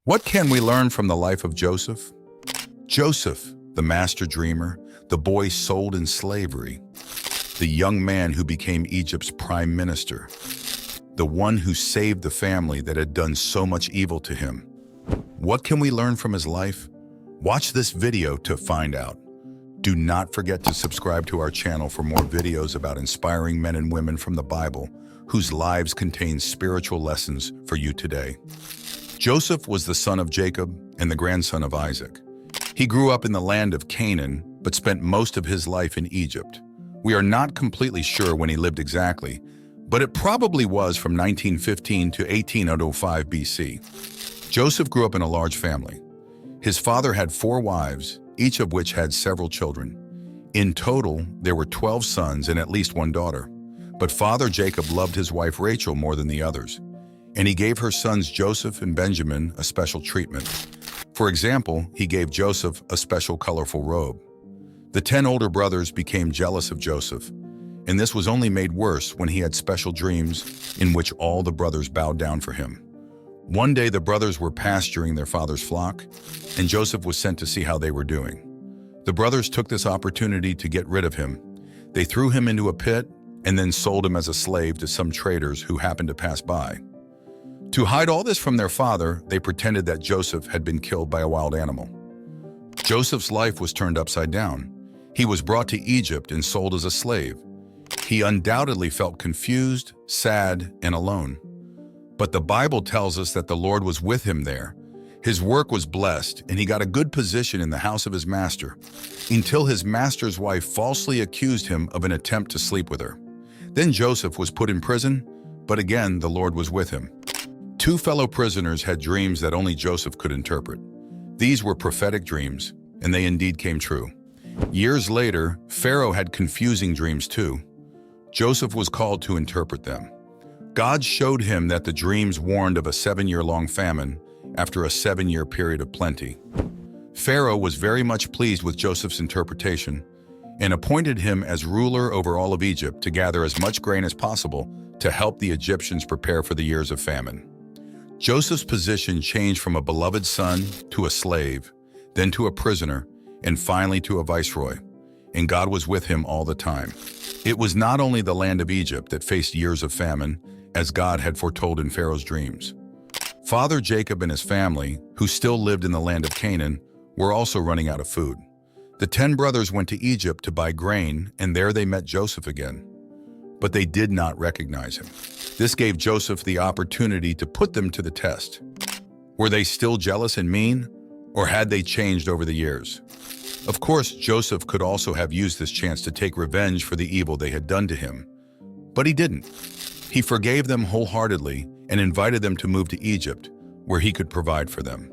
What can we learn from the life of Joseph? Joseph, the master dreamer, the boy sold in slavery, the young man who became Egypt's prime minister, the one who saved the family that had done so much evil to him. What can we learn from his life? Watch this video to find out. Do not forget to subscribe to our channel for more videos about inspiring men and women from the Bible whose lives contain spiritual lessons for you today. Joseph was the son of Jacob and the grandson of Isaac. He grew up in the land of Canaan, but spent most of his life in Egypt. We are not completely sure when he lived exactly, but it probably was from 1915 to 1805 BC. Joseph grew up in a large family. His father had 4 wives, each of which had several children. In total, there were 12 sons and at least 1 daughter. But Father Jacob loved his wife Rachel more than the others, and he gave her sons Joseph and Benjamin a special treatment. For example, he gave Joseph a special colorful robe. The 10 older brothers became jealous of Joseph, and this was only made worse when he had special dreams in which all the brothers bowed down for him. One day the brothers were pasturing their father's flock, and Joseph was sent to see how they were doing. The brothers took this opportunity to get rid of him. They threw him into a pit and then sold him as a slave to some traders who happened to pass by. To hide all this from their father, they pretended that Joseph had been killed by a wild animal. Joseph's life was turned upside down. He was brought to Egypt and sold as a slave. He undoubtedly felt confused, sad, and alone. But the Bible tells us that the Lord was with him there. His work was blessed, and he got a good position in the house of his master, until his master's wife falsely accused him of an attempt to sleep with her. Then Joseph was put in prison, but again the Lord was with him. 2 fellow prisoners had dreams that only Joseph could interpret. These were prophetic dreams, and they indeed came true. Years later, Pharaoh had confusing dreams too. Joseph was called to interpret them. God showed him that the dreams warned of a 7-year-long famine after a 7-year period of plenty. Pharaoh was very much pleased with Joseph's interpretation and appointed him as ruler over all of Egypt to gather as much grain as possible to help the Egyptians prepare for the years of famine. Joseph's position changed from a beloved son to a slave, then to a prisoner, and finally to a viceroy, and God was with him all the time. It was not only the land of Egypt that faced years of famine, as God had foretold in Pharaoh's dreams. Father Jacob and his family, who still lived in the land of Canaan, were also running out of food. The 10 brothers went to Egypt to buy grain, and there they met Joseph again. But they did not recognize him. This gave Joseph the opportunity to put them to the test. Were they still jealous and mean, or had they changed over the years? Of course, Joseph could also have used this chance to take revenge for the evil they had done to him. But he didn't. He forgave them wholeheartedly and invited them to move to Egypt, where he could provide for them.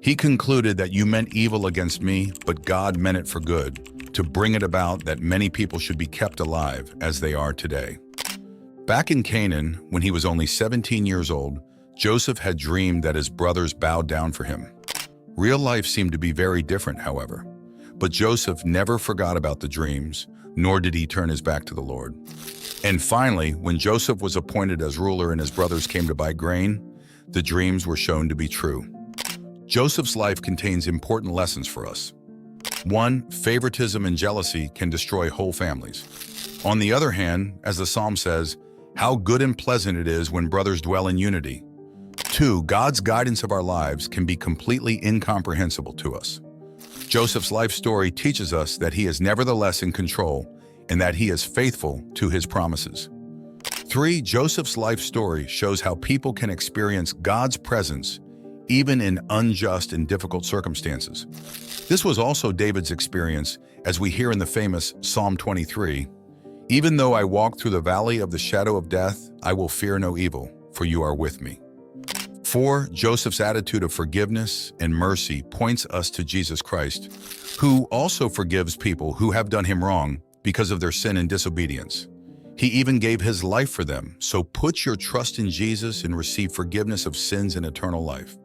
He concluded that you meant evil against me, but God meant it for good, to bring it about that many people should be kept alive as they are today. Back in Canaan, when he was only 17 years old, Joseph had dreamed that his brothers bowed down for him. Real life seemed to be very different, however. But Joseph never forgot about the dreams, nor did he turn his back to the Lord. And finally, when Joseph was appointed as ruler and his brothers came to buy grain, the dreams were shown to be true. Joseph's life contains important lessons for us. 1. Favoritism and jealousy can destroy whole families. On the other hand, as the psalm says, how good and pleasant it is when brothers dwell in unity. 2. God's guidance of our lives can be completely incomprehensible to us. Joseph's life story teaches us that he is nevertheless in control and that he is faithful to his promises. 3. Joseph's life story shows how people can experience God's presence even in unjust and difficult circumstances. This was also David's experience, as we hear in the famous Psalm 23, "Even though I walk through the valley of the shadow of death, I will fear no evil, for you are with me." 4. Joseph's attitude of forgiveness and mercy points us to Jesus Christ, who also forgives people who have done him wrong because of their sin and disobedience. He even gave his life for them, so put your trust in Jesus and receive forgiveness of sins and eternal life.